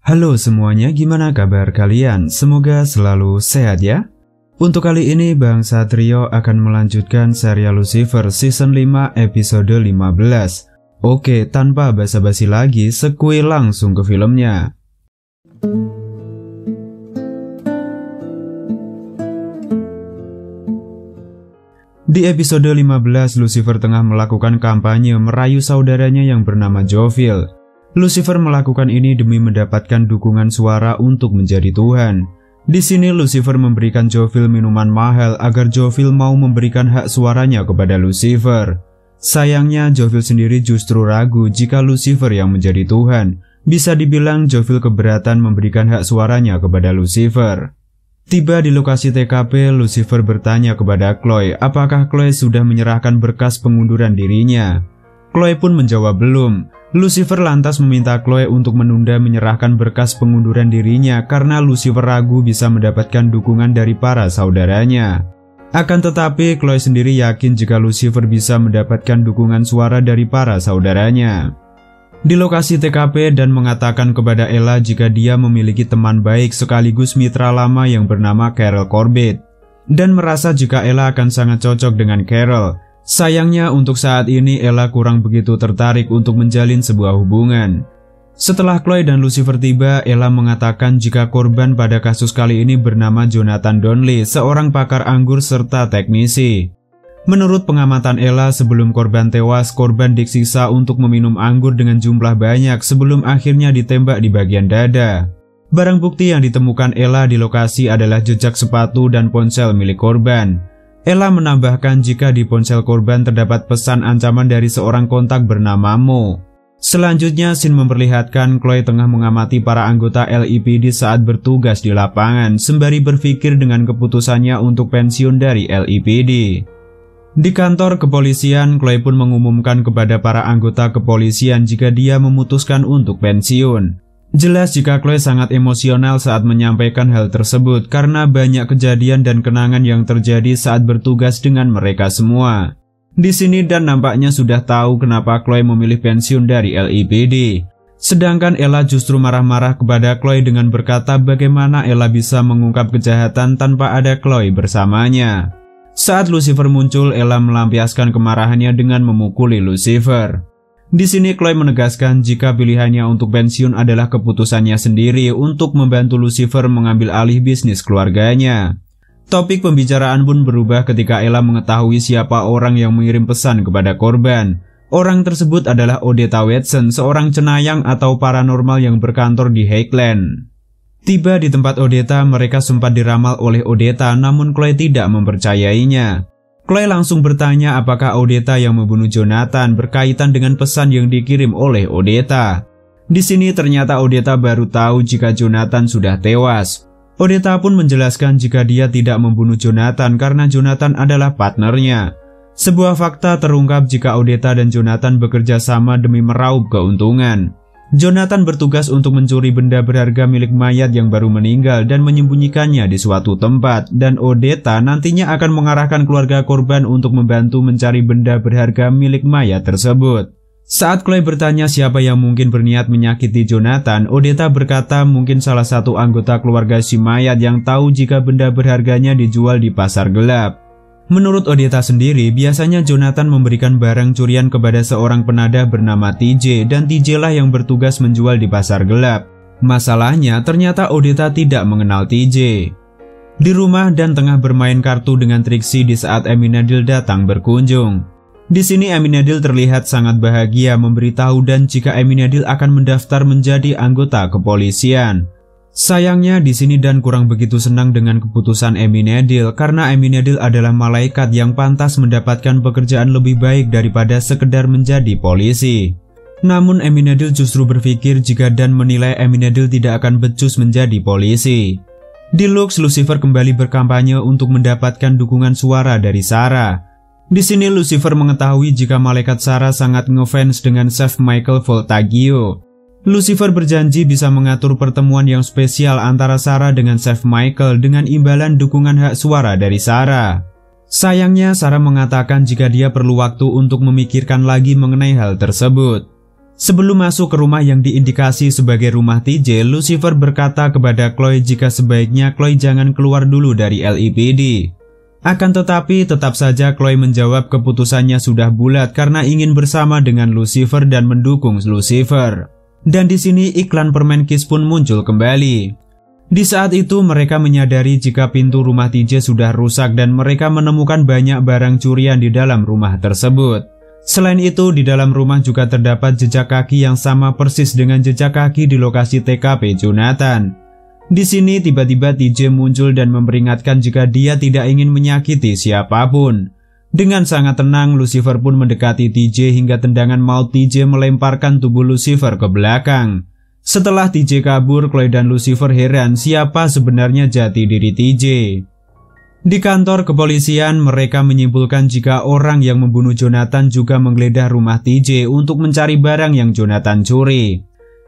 Halo semuanya, gimana kabar kalian? Semoga selalu sehat ya. Untuk kali ini Bang Satrio akan melanjutkan serial Lucifer season 5 episode 15. Oke, tanpa basa-basi lagi, sekui langsung ke filmnya. Di episode 15, Lucifer tengah melakukan kampanye merayu saudaranya yang bernama Jovil. Lucifer melakukan ini demi mendapatkan dukungan suara untuk menjadi Tuhan. Di sini Lucifer memberikan Jovil minuman mahal agar Jovil mau memberikan hak suaranya kepada Lucifer. Sayangnya Jovil sendiri justru ragu jika Lucifer yang menjadi Tuhan. Bisa dibilang Jovil keberatan memberikan hak suaranya kepada Lucifer. Tiba di lokasi TKP, Lucifer bertanya kepada Chloe apakah Chloe sudah menyerahkan berkas pengunduran dirinya. Chloe pun menjawab belum. Lucifer lantas meminta Chloe untuk menunda menyerahkan berkas pengunduran dirinya karena Lucifer ragu bisa mendapatkan dukungan dari para saudaranya. Akan tetapi Chloe sendiri yakin jika Lucifer bisa mendapatkan dukungan suara dari para saudaranya. Di lokasi TKP dan mengatakan kepada Ella jika dia memiliki teman baik sekaligus mitra lama yang bernama Carol Corbett. Dan merasa jika Ella akan sangat cocok dengan Carol. Sayangnya untuk saat ini Ella kurang begitu tertarik untuk menjalin sebuah hubungan. Setelah Chloe dan Lucifer tiba, Ella mengatakan jika korban pada kasus kali ini bernama Jonathan Donnelly, seorang pakar anggur serta teknisi. Menurut pengamatan Ella, sebelum korban tewas, korban disiksa untuk meminum anggur dengan jumlah banyak sebelum akhirnya ditembak di bagian dada. Barang bukti yang ditemukan Ella di lokasi adalah jejak sepatu dan ponsel milik korban. Ella menambahkan jika di ponsel korban terdapat pesan ancaman dari seorang kontak bernama Mo. Selanjutnya, scene memperlihatkan Chloe tengah mengamati para anggota LAPD saat bertugas di lapangan, sembari berpikir dengan keputusannya untuk pensiun dari LAPD. Di kantor kepolisian, Chloe pun mengumumkan kepada para anggota kepolisian jika dia memutuskan untuk pensiun. Jelas jika Chloe sangat emosional saat menyampaikan hal tersebut karena banyak kejadian dan kenangan yang terjadi saat bertugas dengan mereka semua. Di sini Dan nampaknya sudah tahu kenapa Chloe memilih pensiun dari LAPD. Sedangkan Ella justru marah-marah kepada Chloe dengan berkata bagaimana Ella bisa mengungkap kejahatan tanpa ada Chloe bersamanya. Saat Lucifer muncul, Ella melampiaskan kemarahannya dengan memukuli Lucifer. Di sini Chloe menegaskan jika pilihannya untuk pensiun adalah keputusannya sendiri untuk membantu Lucifer mengambil alih bisnis keluarganya. Topik pembicaraan pun berubah ketika Ella mengetahui siapa orang yang mengirim pesan kepada korban. Orang tersebut adalah Odetta Watson, seorang cenayang atau paranormal yang berkantor di Highland. Tiba di tempat Odetta, mereka sempat diramal oleh Odetta, namun Chloe tidak mempercayainya. Chloe langsung bertanya apakah Odetta yang membunuh Jonathan berkaitan dengan pesan yang dikirim oleh Odetta. Di sini ternyata Odetta baru tahu jika Jonathan sudah tewas. Odetta pun menjelaskan jika dia tidak membunuh Jonathan karena Jonathan adalah partnernya. Sebuah fakta terungkap jika Odetta dan Jonathan bekerja sama demi meraup keuntungan. Jonathan bertugas untuk mencuri benda berharga milik mayat yang baru meninggal dan menyembunyikannya di suatu tempat, dan Odetta nantinya akan mengarahkan keluarga korban untuk membantu mencari benda berharga milik mayat tersebut. Saat Chloe bertanya siapa yang mungkin berniat menyakiti Jonathan, Odetta berkata mungkin salah satu anggota keluarga si mayat yang tahu jika benda berharganya dijual di pasar gelap. Menurut Odetta sendiri, biasanya Jonathan memberikan barang curian kepada seorang penadah bernama TJ dan TJ lah yang bertugas menjual di pasar gelap. Masalahnya, ternyata Odetta tidak mengenal TJ. Di rumah Dan tengah bermain kartu dengan Trixie di saat Aminadil datang berkunjung. Di sini Aminadil terlihat sangat bahagia memberitahu Dan jika Aminadil akan mendaftar menjadi anggota kepolisian. Sayangnya di sini Dan kurang begitu senang dengan keputusan Aminadil karena Aminadil adalah malaikat yang pantas mendapatkan pekerjaan lebih baik daripada sekedar menjadi polisi. Namun Aminadil justru berpikir jika Dan menilai Aminadil tidak akan becus menjadi polisi. Di Lux, Lucifer kembali berkampanye untuk mendapatkan dukungan suara dari Sarah. Di sini Lucifer mengetahui jika malaikat Sarah sangat ngefans dengan Chef Michael Voltaggio. Lucifer berjanji bisa mengatur pertemuan yang spesial antara Sarah dengan Chef Michael dengan imbalan dukungan hak suara dari Sarah. Sayangnya Sarah mengatakan jika dia perlu waktu untuk memikirkan lagi mengenai hal tersebut. Sebelum masuk ke rumah yang diindikasi sebagai rumah TJ, Lucifer berkata kepada Chloe jika sebaiknya Chloe jangan keluar dulu dari LAPD. Akan tetapi tetap saja Chloe menjawab keputusannya sudah bulat karena ingin bersama dengan Lucifer dan mendukung Lucifer. Dan di sini iklan permen Kiss pun muncul kembali. Di saat itu mereka menyadari jika pintu rumah TJ sudah rusak dan mereka menemukan banyak barang curian di dalam rumah tersebut. Selain itu, di dalam rumah juga terdapat jejak kaki yang sama persis dengan jejak kaki di lokasi TKP Jonathan. Di sini tiba-tiba TJ muncul dan memperingatkan jika dia tidak ingin menyakiti siapapun. Dengan sangat tenang, Lucifer pun mendekati TJ hingga tendangan maut TJ melemparkan tubuh Lucifer ke belakang. Setelah TJ kabur, Chloe dan Lucifer heran siapa sebenarnya jati diri TJ. Di kantor kepolisian, mereka menyimpulkan jika orang yang membunuh Jonathan juga menggeledah rumah TJ untuk mencari barang yang Jonathan curi.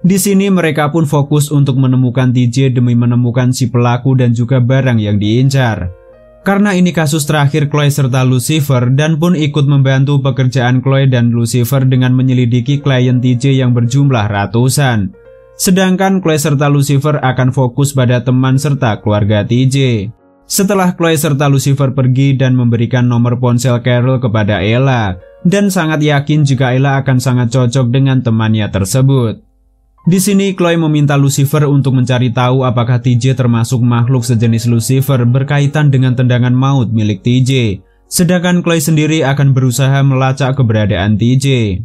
Di sini mereka pun fokus untuk menemukan TJ demi menemukan si pelaku dan juga barang yang diincar. Karena ini kasus terakhir Chloe serta Lucifer dan pun ikut membantu pekerjaan Chloe dan Lucifer dengan menyelidiki klien TJ yang berjumlah ratusan. Sedangkan Chloe serta Lucifer akan fokus pada teman serta keluarga TJ. Setelah Chloe serta Lucifer pergi dan memberikan nomor ponsel Carol kepada Ella, dan sangat yakin jika Ella akan sangat cocok dengan temannya tersebut. Di sini Chloe meminta Lucifer untuk mencari tahu apakah TJ termasuk makhluk sejenis Lucifer berkaitan dengan tendangan maut milik TJ, sedangkan Chloe sendiri akan berusaha melacak keberadaan TJ.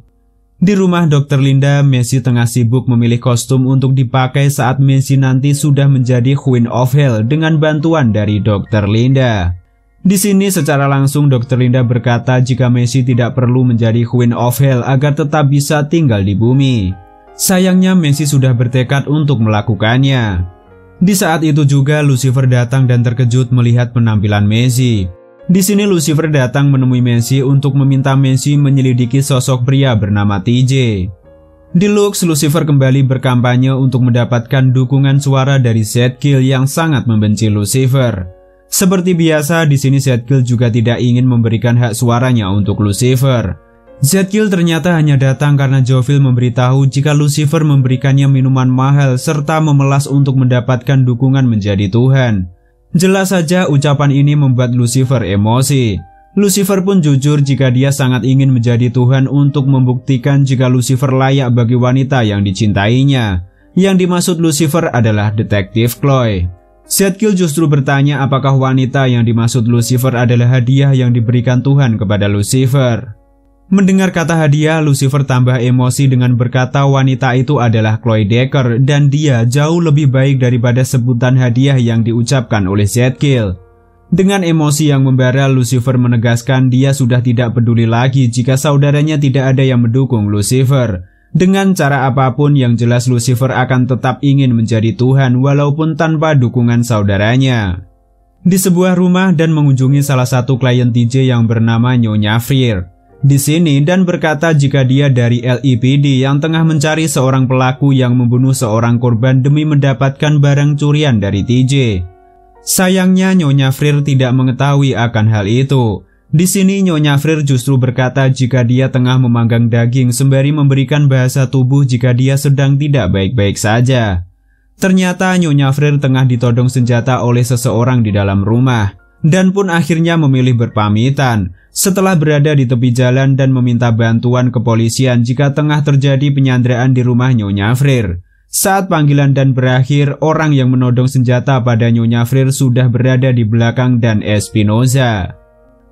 Di rumah Dr. Linda, Messi tengah sibuk memilih kostum untuk dipakai saat Messi nanti sudah menjadi Queen of Hell dengan bantuan dari Dr. Linda. Di sini secara langsung Dr. Linda berkata jika Messi tidak perlu menjadi Queen of Hell agar tetap bisa tinggal di bumi. Sayangnya Messi sudah bertekad untuk melakukannya. Di saat itu juga Lucifer datang dan terkejut melihat penampilan Messi. Di sini Lucifer datang menemui Messi untuk meminta Messi menyelidiki sosok pria bernama TJ. Di Lux, Lucifer kembali berkampanye untuk mendapatkan dukungan suara dari Zedkiel yang sangat membenci Lucifer. Seperti biasa, di sini Zedkiel juga tidak ingin memberikan hak suaranya untuk Lucifer. Zedkiel ternyata hanya datang karena Jovil memberitahu jika Lucifer memberikannya minuman mahal serta memelas untuk mendapatkan dukungan menjadi Tuhan. Jelas saja ucapan ini membuat Lucifer emosi. Lucifer pun jujur jika dia sangat ingin menjadi Tuhan untuk membuktikan jika Lucifer layak bagi wanita yang dicintainya. Yang dimaksud Lucifer adalah detektif Chloe. Zedkiel justru bertanya apakah wanita yang dimaksud Lucifer adalah hadiah yang diberikan Tuhan kepada Lucifer. Mendengar kata hadiah, Lucifer tambah emosi dengan berkata wanita itu adalah Chloe Decker dan dia jauh lebih baik daripada sebutan hadiah yang diucapkan oleh Zedkiel. Dengan emosi yang membara, Lucifer menegaskan dia sudah tidak peduli lagi jika saudaranya tidak ada yang mendukung Lucifer. Dengan cara apapun yang jelas Lucifer akan tetap ingin menjadi Tuhan walaupun tanpa dukungan saudaranya. Di sebuah rumah dan mengunjungi salah satu klien TJ yang bernama Nyonya Freer. Di sini dan berkata jika dia dari LAPD yang tengah mencari seorang pelaku yang membunuh seorang korban demi mendapatkan barang curian dari TJ. Sayangnya Nyonya Freer tidak mengetahui akan hal itu. Di sini Nyonya Freer justru berkata jika dia tengah memanggang daging sembari memberikan bahasa tubuh jika dia sedang tidak baik-baik saja. Ternyata Nyonya Freer tengah ditodong senjata oleh seseorang di dalam rumah. Dan pun akhirnya memilih berpamitan setelah berada di tepi jalan dan meminta bantuan kepolisian jika tengah terjadi penyanderaan di rumah Nyonya Freer. Saat panggilan dan berakhir, orang yang menodong senjata pada Nyonya Freer sudah berada di belakang dan Espinoza.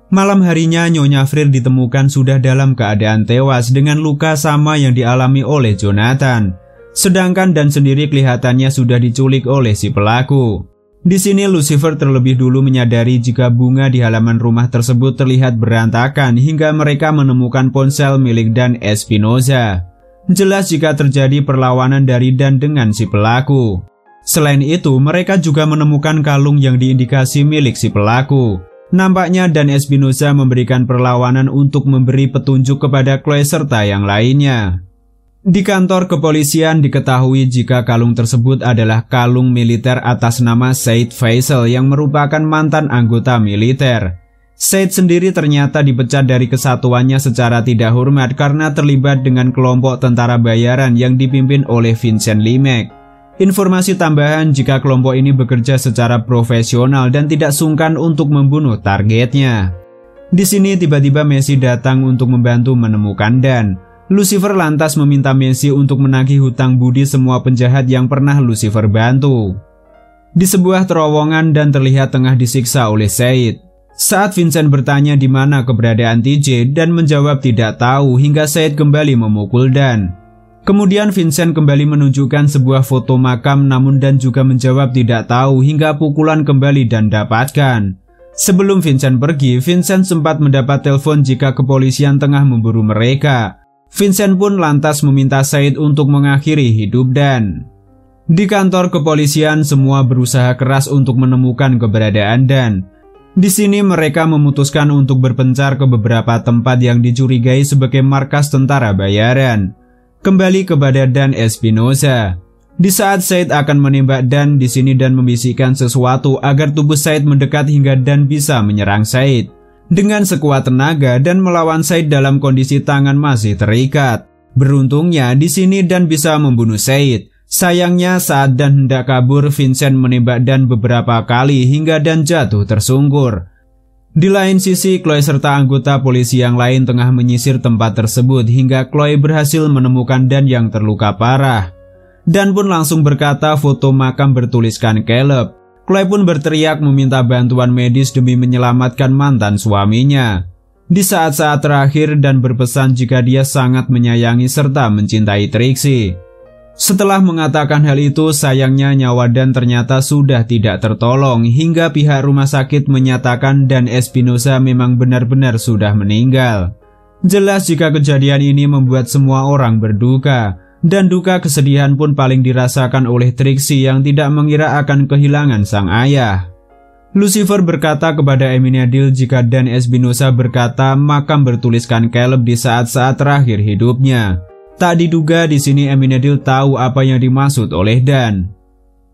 Malam harinya Nyonya Freer ditemukan sudah dalam keadaan tewas dengan luka sama yang dialami oleh Jonathan. Sedangkan Dan sendiri kelihatannya sudah diculik oleh si pelaku. Di sini Lucifer terlebih dulu menyadari jika bunga di halaman rumah tersebut terlihat berantakan hingga mereka menemukan ponsel milik Dan Espinoza. Jelas jika terjadi perlawanan dari Dan dengan si pelaku. Selain itu, mereka juga menemukan kalung yang diindikasi milik si pelaku. Nampaknya Dan Espinoza memberikan perlawanan untuk memberi petunjuk kepada Chloe serta yang lainnya. Di kantor kepolisian diketahui jika kalung tersebut adalah kalung militer atas nama Said Faisal yang merupakan mantan anggota militer. Said sendiri ternyata dipecat dari kesatuannya secara tidak hormat karena terlibat dengan kelompok tentara bayaran yang dipimpin oleh Vincent Limek. Informasi tambahan jika kelompok ini bekerja secara profesional dan tidak sungkan untuk membunuh targetnya. Di sini tiba-tiba Messi datang untuk membantu menemukan Dan. Lucifer lantas meminta Messi untuk menagih hutang budi semua penjahat yang pernah Lucifer bantu. Di sebuah terowongan Dan terlihat tengah disiksa oleh Said. Saat Vincent bertanya di mana keberadaan TJ, Dan menjawab tidak tahu hingga Said kembali memukul Dan. Kemudian Vincent kembali menunjukkan sebuah foto makam namun Dan juga menjawab tidak tahu hingga pukulan kembali Dan dapatkan. Sebelum Vincent pergi, Vincent sempat mendapat telepon jika kepolisian tengah memburu mereka. Vincent pun lantas meminta Said untuk mengakhiri hidup Dan. Di kantor kepolisian semua berusaha keras untuk menemukan keberadaan Dan. Di sini mereka memutuskan untuk berpencar ke beberapa tempat yang dicurigai sebagai markas tentara bayaran. Kembali kepada Dan Espinosa. Di saat Said akan menembak Dan, di sini Dan membisikkan sesuatu agar tubuh Said mendekat hingga Dan bisa menyerang Said. Dengan sekuat tenaga Dan melawan Said dalam kondisi tangan masih terikat. Beruntungnya di sini Dan bisa membunuh Said. Sayangnya saat Dan hendak kabur, Vincent menembak Dan beberapa kali hingga Dan jatuh tersungkur. Di lain sisi, Chloe serta anggota polisi yang lain tengah menyisir tempat tersebut hingga Chloe berhasil menemukan Dan yang terluka parah. Dan pun langsung berkata foto makam bertuliskan Caleb. Chloe pun berteriak meminta bantuan medis demi menyelamatkan mantan suaminya. Di saat-saat terakhir Dan berpesan jika dia sangat menyayangi serta mencintai Trixie. Setelah mengatakan hal itu, sayangnya nyawa Dan ternyata sudah tidak tertolong hingga pihak rumah sakit menyatakan Dan Espinosa memang benar-benar sudah meninggal. Jelas jika kejadian ini membuat semua orang berduka, dan duka kesedihan pun paling dirasakan oleh Trixie yang tidak mengira akan kehilangan sang ayah. Lucifer berkata kepada Amenadiel jika Dan Espinosa berkata makam bertuliskan Caleb di saat-saat terakhir hidupnya. Tak diduga di sini Amenadiel tahu apa yang dimaksud oleh Dan.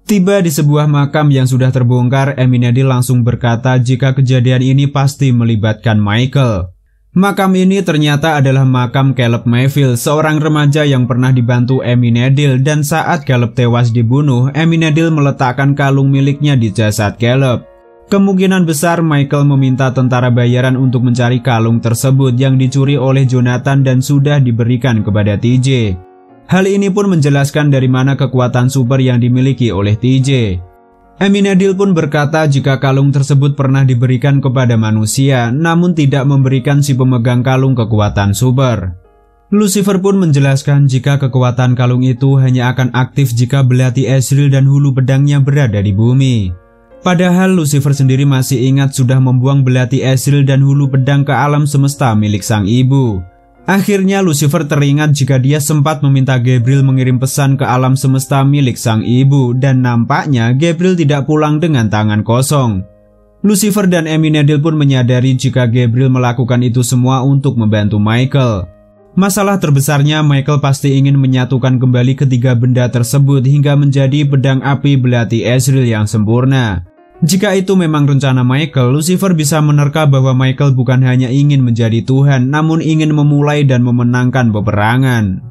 Tiba di sebuah makam yang sudah terbongkar, Amenadiel langsung berkata jika kejadian ini pasti melibatkan Michael. Makam ini ternyata adalah makam Caleb Mayfield, seorang remaja yang pernah dibantu Amenadiel, dan saat Caleb tewas dibunuh, Amenadiel meletakkan kalung miliknya di jasad Caleb. Kemungkinan besar Michael meminta tentara bayaran untuk mencari kalung tersebut yang dicuri oleh Jonathan dan sudah diberikan kepada TJ. Hal ini pun menjelaskan dari mana kekuatan super yang dimiliki oleh TJ. Amenadiel pun berkata jika kalung tersebut pernah diberikan kepada manusia, namun tidak memberikan si pemegang kalung kekuatan super. Lucifer pun menjelaskan jika kekuatan kalung itu hanya akan aktif jika belati Ezreal dan hulu pedangnya berada di bumi. Padahal Lucifer sendiri masih ingat sudah membuang belati Ezreal dan hulu pedang ke alam semesta milik sang ibu. Akhirnya Lucifer teringat jika dia sempat meminta Gabriel mengirim pesan ke alam semesta milik sang ibu, dan nampaknya Gabriel tidak pulang dengan tangan kosong. Lucifer dan Amenadiel pun menyadari jika Gabriel melakukan itu semua untuk membantu Michael. Masalah terbesarnya Michael pasti ingin menyatukan kembali ketiga benda tersebut hingga menjadi pedang api belati Ezreal yang sempurna. Jika itu memang rencana Michael, Lucifer bisa menerka bahwa Michael bukan hanya ingin menjadi Tuhan, namun ingin memulai dan memenangkan peperangan.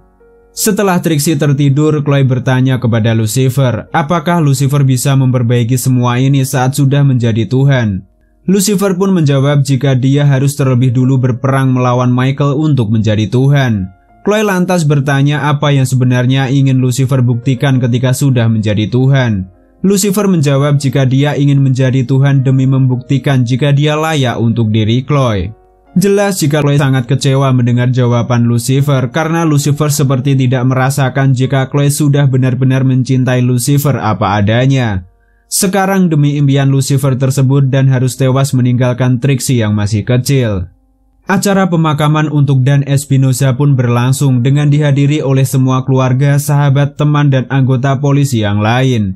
Setelah Trixie tertidur, Chloe bertanya kepada Lucifer, apakah Lucifer bisa memperbaiki semua ini saat sudah menjadi Tuhan? Lucifer pun menjawab jika dia harus terlebih dulu berperang melawan Michael untuk menjadi Tuhan. Chloe lantas bertanya apa yang sebenarnya ingin Lucifer buktikan ketika sudah menjadi Tuhan. Lucifer menjawab jika dia ingin menjadi Tuhan demi membuktikan jika dia layak untuk diri Chloe. Jelas jika Chloe sangat kecewa mendengar jawaban Lucifer karena Lucifer seperti tidak merasakan jika Chloe sudah benar-benar mencintai Lucifer apa adanya. Sekarang demi impian Lucifer tersebut Dan harus tewas meninggalkan Trixie yang masih kecil. Acara pemakaman untuk Dan Espinosa pun berlangsung dengan dihadiri oleh semua keluarga, sahabat, teman, dan anggota polisi yang lain.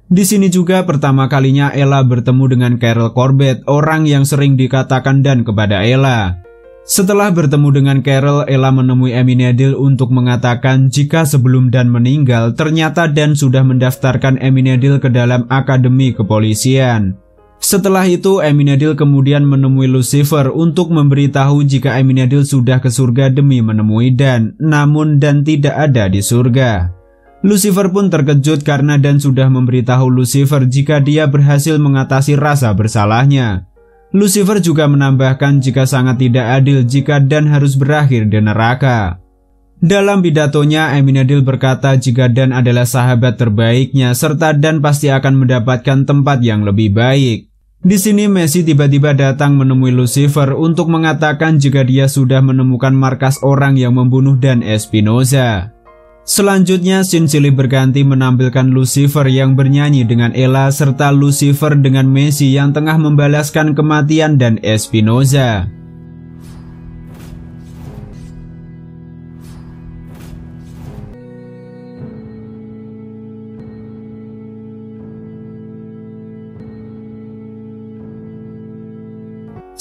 Di sini juga pertama kalinya Ella bertemu dengan Carol Corbett, orang yang sering dikatakan Dan kepada Ella. Setelah bertemu dengan Carol, Ella menemui Amenadiel untuk mengatakan jika sebelum Dan meninggal, ternyata Dan sudah mendaftarkan Amenadiel ke dalam akademi kepolisian. Setelah itu, Amenadiel kemudian menemui Lucifer untuk memberitahu jika Amenadiel sudah ke surga demi menemui Dan, namun Dan tidak ada di surga. Lucifer pun terkejut karena Dan sudah memberitahu Lucifer jika dia berhasil mengatasi rasa bersalahnya. Lucifer juga menambahkan jika sangat tidak adil jika Dan harus berakhir di neraka. Dalam pidatonya, Amenadiel berkata jika Dan adalah sahabat terbaiknya serta Dan pasti akan mendapatkan tempat yang lebih baik. Di sini Messi tiba-tiba datang menemui Lucifer untuk mengatakan jika dia sudah menemukan markas orang yang membunuh Dan Espinosa. Selanjutnya, scene silih berganti menampilkan Lucifer yang bernyanyi dengan Ella serta Lucifer dengan Messi yang tengah membalaskan kematian Dan Espinosa.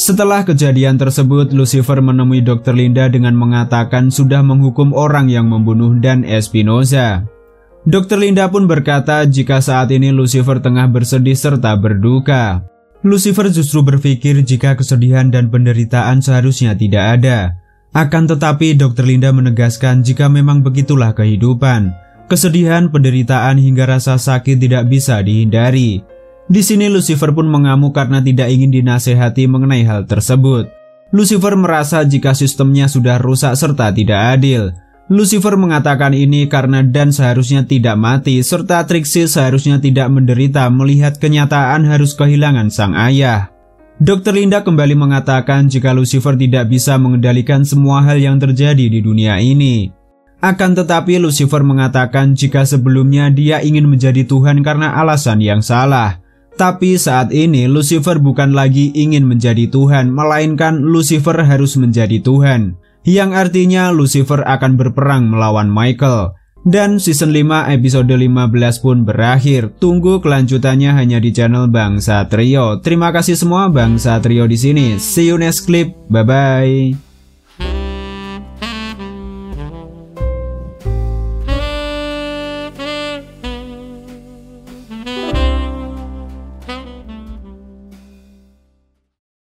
Setelah kejadian tersebut, Lucifer menemui Dr. Linda dengan mengatakan sudah menghukum orang yang membunuh Dan Espinosa. Dr. Linda pun berkata jika saat ini Lucifer tengah bersedih serta berduka. Lucifer justru berpikir jika kesedihan dan penderitaan seharusnya tidak ada. Akan tetapi Dr. Linda menegaskan jika memang begitulah kehidupan. Kesedihan, penderitaan hingga rasa sakit tidak bisa dihindari. Di sini Lucifer pun mengamuk karena tidak ingin dinasehati mengenai hal tersebut. Lucifer merasa jika sistemnya sudah rusak serta tidak adil. Lucifer mengatakan ini karena Dan seharusnya tidak mati serta Trixie seharusnya tidak menderita melihat kenyataan harus kehilangan sang ayah. Dr. Linda kembali mengatakan jika Lucifer tidak bisa mengendalikan semua hal yang terjadi di dunia ini. Akan tetapi Lucifer mengatakan jika sebelumnya dia ingin menjadi Tuhan karena alasan yang salah. Tapi saat ini Lucifer bukan lagi ingin menjadi Tuhan, melainkan Lucifer harus menjadi Tuhan. Yang artinya Lucifer akan berperang melawan Michael. Dan season 5 episode 15 pun berakhir. Tunggu kelanjutannya hanya di channel Bang Satrio. Terima kasih semua, Bang Satrio di sini. See you next clip. Bye bye.